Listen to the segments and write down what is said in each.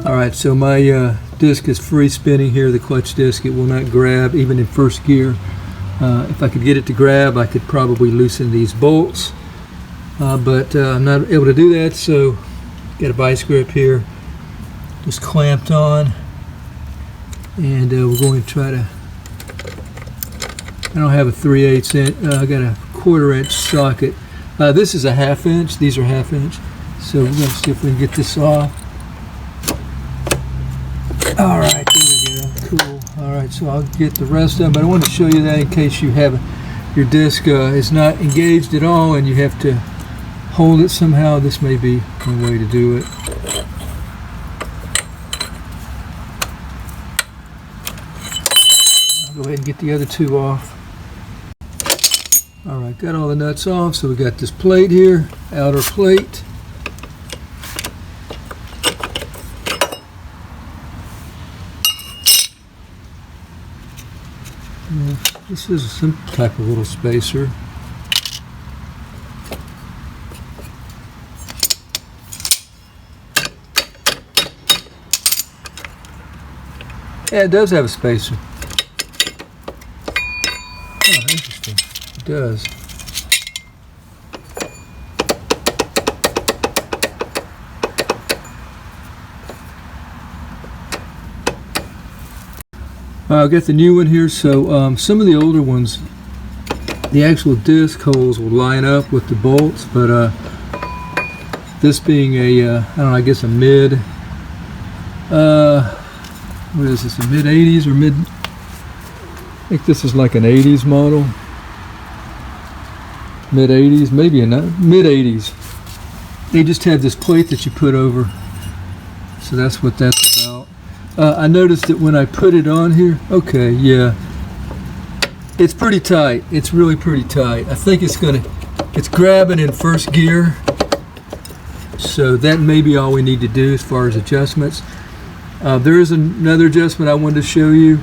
Alright, so my disc is free spinning here, the clutch disc. It will not grab even in first gear. If I could get it to grab, I could probably loosen these bolts, but I'm not able to do that, so got a vice grip here just clamped on, and we're going to try to, I don't have a 3/8 inch, I got a 1/4 inch socket. This is a 1/2 inch, these are 1/2 inch, so we're going to see if we can get this off. Alright, there we go, cool. Alright, so I'll get the rest of them, but I want to show you that in case you have, your disc is not engaged at all and you have to hold it somehow. This may be one way to do it. I'll go ahead and get the other two off. Alright, got all the nuts off, so we got this plate here, outer plate. This is some type of little spacer. Yeah, it does have a spacer. Oh, interesting. It does. I've got the new one here, so some of the older ones, the actual disc holes will line up with the bolts, but this being a, I don't know, I guess a mid, what is this, a mid 80s or mid, I think this is like an 80s model, mid 80s, maybe a mid 80s. They just have this plate that you put over, so that's what that's about. I noticed that when I put it on here, okay, yeah, it's pretty tight. It's really pretty tight. I think it's grabbing in first gear, so that may be all we need to do as far as adjustments. There is another adjustment I wanted to show you,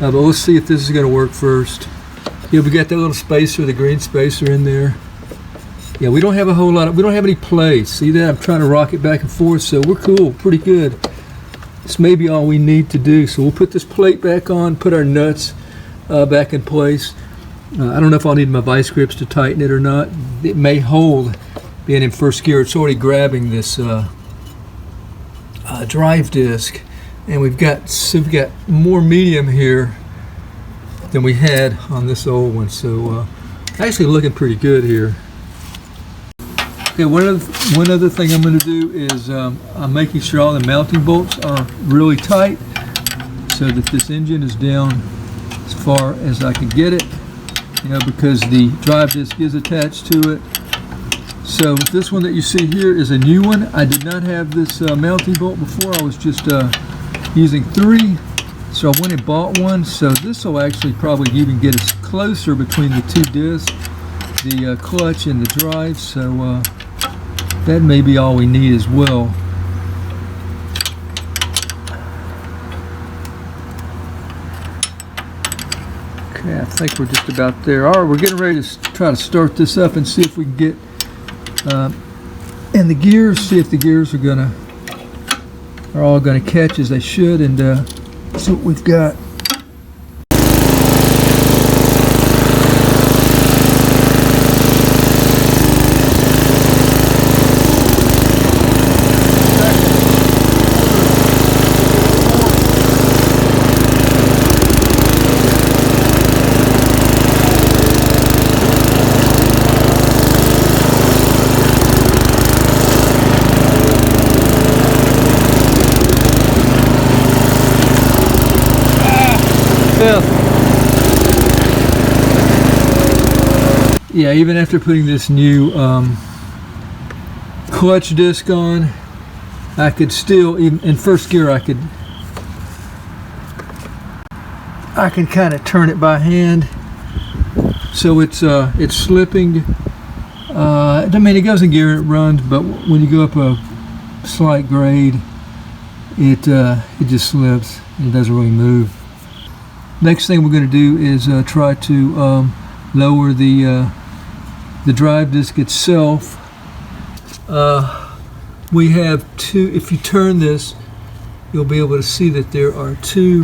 but let's see if this is going to work first. Yeah, we got that little spacer, the green spacer in there. Yeah, we don't have a whole lot we don't have any play. See that? I'm trying to rock it back and forth, so we're cool, pretty good. This may be all we need to do, so we'll put this plate back on, put our nuts back in place. I don't know if I'll need my vice grips to tighten it or not. It may hold, being in first gear. It's already grabbing this drive disc, and we've got more medium here than we had on this old one, so actually looking pretty good here. Okay, one other thing I'm going to do is I'm making sure all the mounting bolts are really tight so that this engine is down as far as I can get it, you know, because the drive disc is attached to it. So this one that you see here is a new one. I did not have this mounting bolt before. I was just using 3, so I went and bought one. So this will actually probably even get us closer between the two discs, the clutch and the drive, so that may be all we need as well. Okay, I think we're just about there. All right, we're getting ready to try to start this up and see if we can get in the gears, see if the gears are all gonna catch as they should, and see what we've got. Yeah, even after putting this new clutch disc on, I could still, even in first gear, I can kind of turn it by hand, so it's slipping. I mean, it goes in gear, it runs, but when you go up a slight grade, it just slips. It doesn't really move. Next thing we're going to do is try to lower the drive disc itself. We have two. If you turn this, you'll be able to see that there are two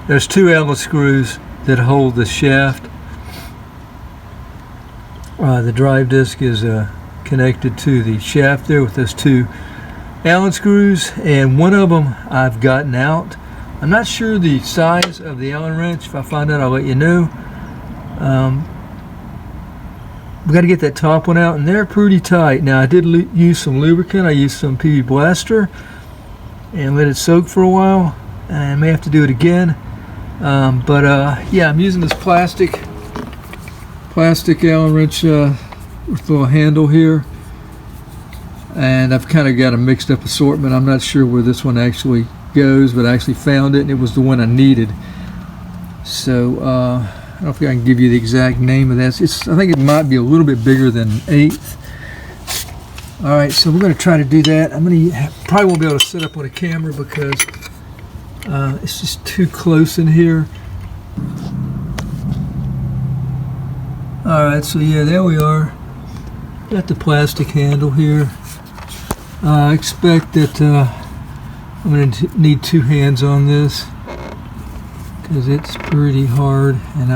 there's two Allen screws that hold the shaft. The drive disc is connected to the shaft there with those two Allen screws, and one of them I've gotten out. I'm not sure the size of the Allen wrench. If I find out, I'll let you know. We got to get that top one out, and they're pretty tight. Now, I did use some lubricant. I used some PB Blaster and let it soak for a while, and I may have to do it again. Yeah, I'm using this plastic Allen wrench with a little handle here, and I've kind of got a mixed up assortment. I'm not sure where this one actually goes, but I actually found it, and it was the one I needed. So I don't know if I can give you the exact name of that. I think it might be a little bit bigger than an eighth. All right, so we're going to try to do that. Probably won't be able to set up on a camera because it's just too close in here. All right, so yeah, there we are. Got the plastic handle here. I expect that I'm going to need two hands on this because it's pretty hard, and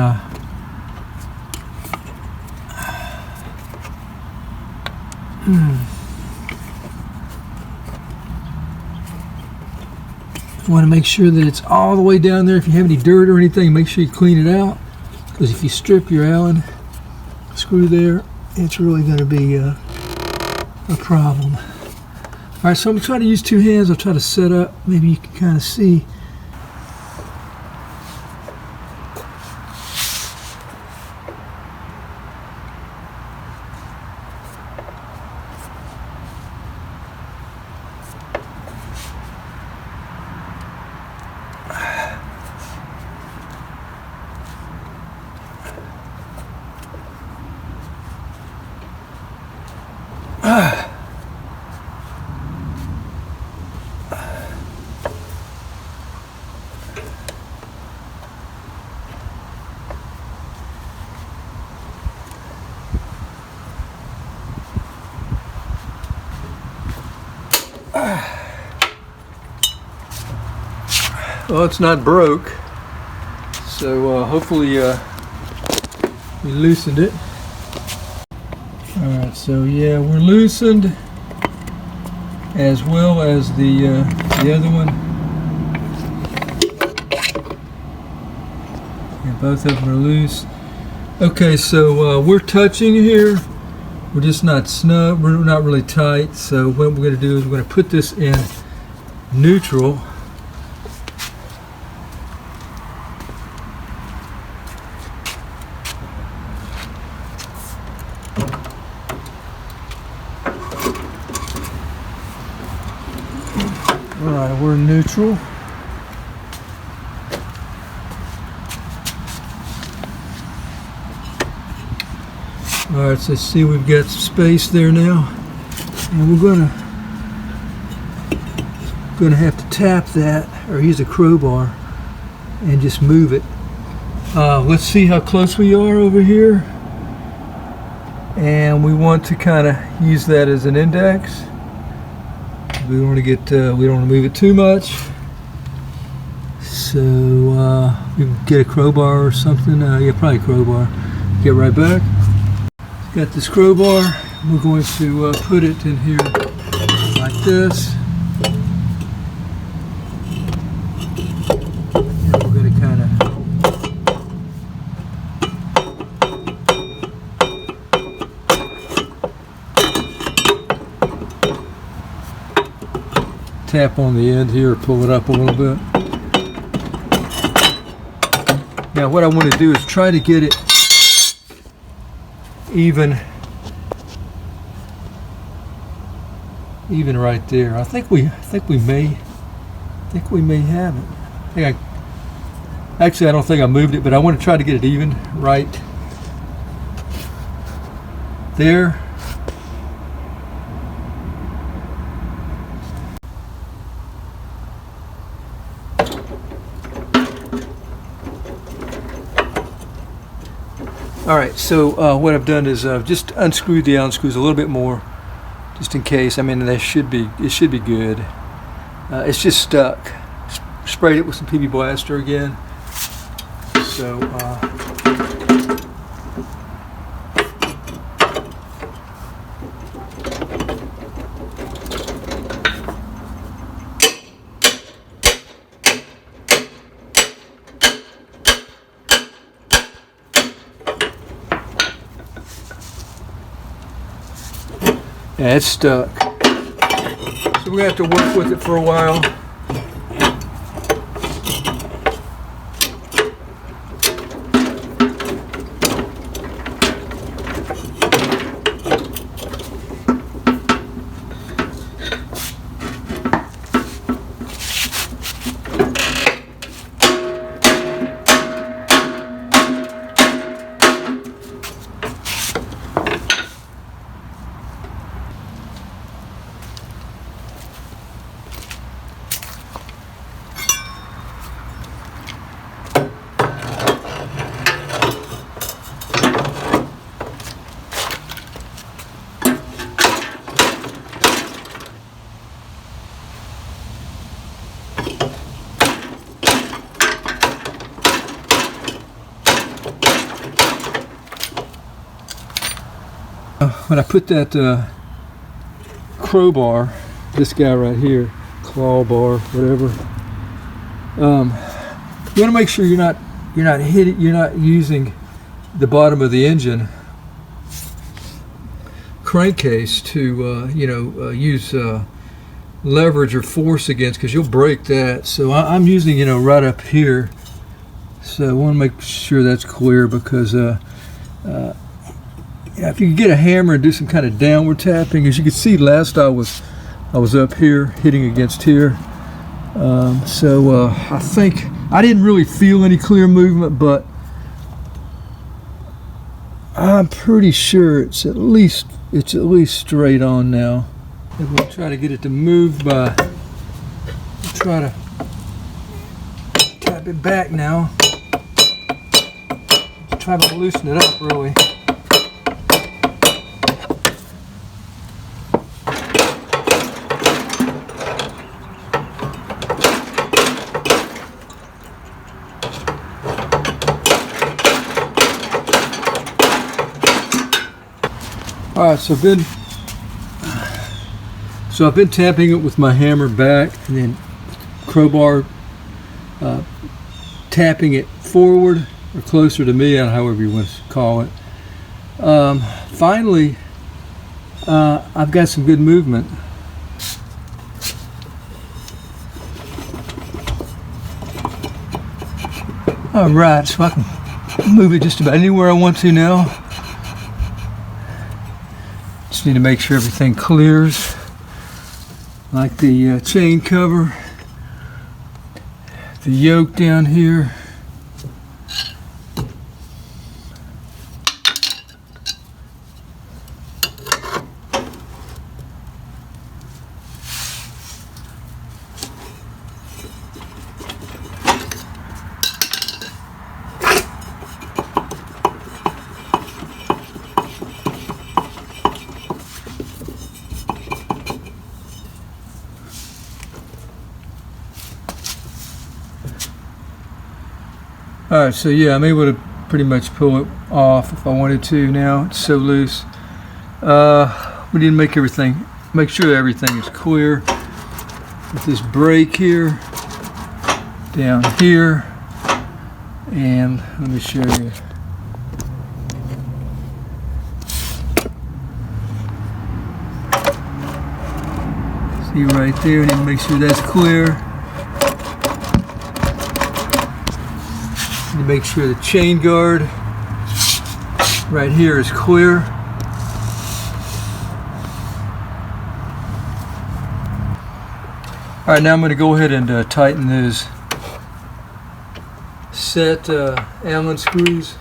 you want to make sure that it's all the way down there. If you have any dirt or anything, make sure you clean it out, because if you strip your Allen screw there, it's really going to be a problem. All right, so I'm going to try to use two hands. I'll try to set up. Maybe you can kind of see. Well, it's not broke, so hopefully we loosened it. Alright, so yeah, we're loosened, as well as the other one. Yeah, both of them are loose. Okay, so we're touching here. We're just not snug. We're not really tight. So what we're going to do is we're going to put this in neutral. Alright, we're neutral. Alright, so see, we've got some space there now, and we're gonna have to tap that or use a crowbar and just move it. Let's see how close we are over here, and we want to kind of use that as an index. We don't want to get we don't want to move it too much, so we can get a crowbar or something. Yeah, probably a crowbar. Get right back. Got this crowbar. We're going to put it in here like this. And we're going to kind of tap on the end here, pull it up a little bit. Now what I want to do is try to get it even right there. I think we may have it. Actually, I don't think I moved it, but I want to try to get it even right there. All right, so what I've done is just unscrewed the Allen screws a little bit more, just in case. I mean, it should be good. It's just stuck. Sprayed it with some PB Blaster again. So yeah, it's stuck. So we're gonna have to work with it for a while. When I put that crowbar, this guy right here, claw bar, whatever, you want to make sure you're not using the bottom of the engine crankcase to use leverage or force against, because you'll break that. So I'm using right up here. So I want to make sure that's clear, because if you can get a hammer and do some kind of downward tapping, as you can see, last I was up here hitting against here. I think I didn't really feel any clear movement, but I'm pretty sure it's at least straight on now. And we'll try to get it to move by try to tap it back now. Try to loosen it up really. All right, so I've been tapping it with my hammer back, and then crowbar tapping it forward or closer to me, however you want to call it. Finally, I've got some good movement. All right, so I can move it just about anywhere I want to now. Just need to make sure everything clears, like the chain cover, the yoke down here. Alright, so yeah, I'm able to pretty much pull it off if I wanted to now. It's so loose. We need to make sure everything is clear. With this brake here, down here, and let me show you. See right there, need to make sure that's clear. Make sure the chain guard right here is clear. All right, now I'm going to go ahead and tighten those set Allen screws.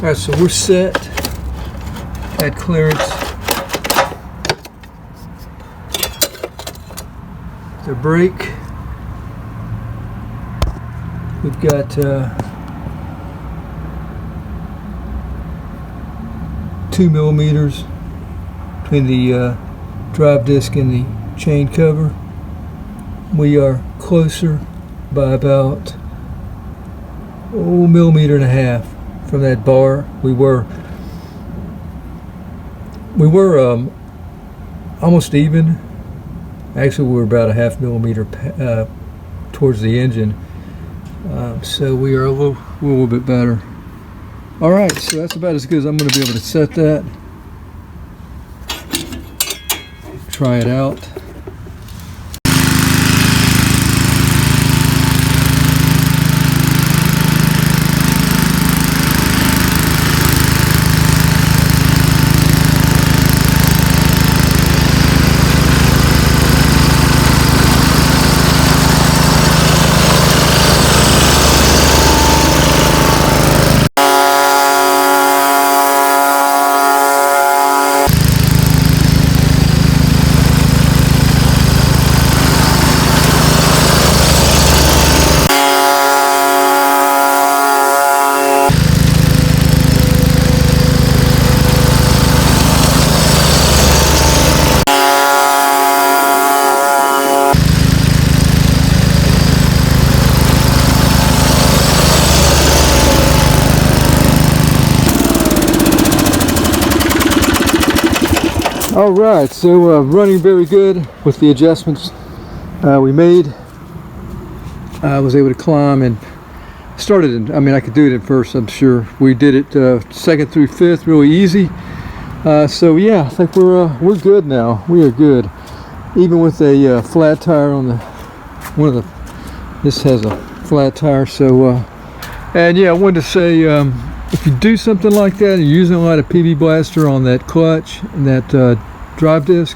All right, so we're set at clearance. The brake, we've got 2 millimeters between the drive disc and the chain cover. We are closer by about 1.5 millimeters from that bar. We were almost even. Actually, we were about 0.5 millimeter towards the engine, so we are a little bit better. All right, so that's about as good as I'm going to be able to set that. Try it out. All right, so running very good with the adjustments we made. I was able to climb and started in, I mean, I could do it in first, I'm sure. We did it second through fifth really easy. So yeah, I think we're good now. We are good. Even with a flat tire on the, this has a flat tire. So, and yeah, I wanted to say, if you do something like that and you're using a lot of PB Blaster on that clutch and that drive disc,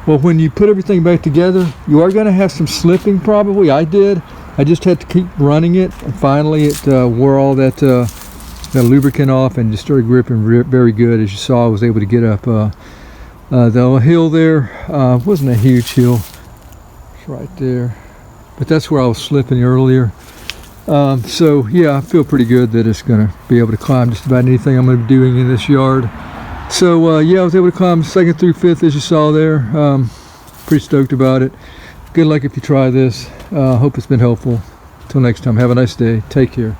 well, when you put everything back together, you are going to have some slipping probably. I did. I just had to keep running it, and finally it wore all that lubricant off and just started gripping very good. As you saw, I was able to get up the hill there. Wasn't a huge hill. It's right there. But that's where I was slipping earlier. So yeah, I feel pretty good that it's going to be able to climb just about anything I'm going to be doing in this yard. So yeah, I was able to climb second through fifth as you saw there. Pretty stoked about it. Good luck if you try this. Hope it's been helpful. Until next time, have a nice day. Take care.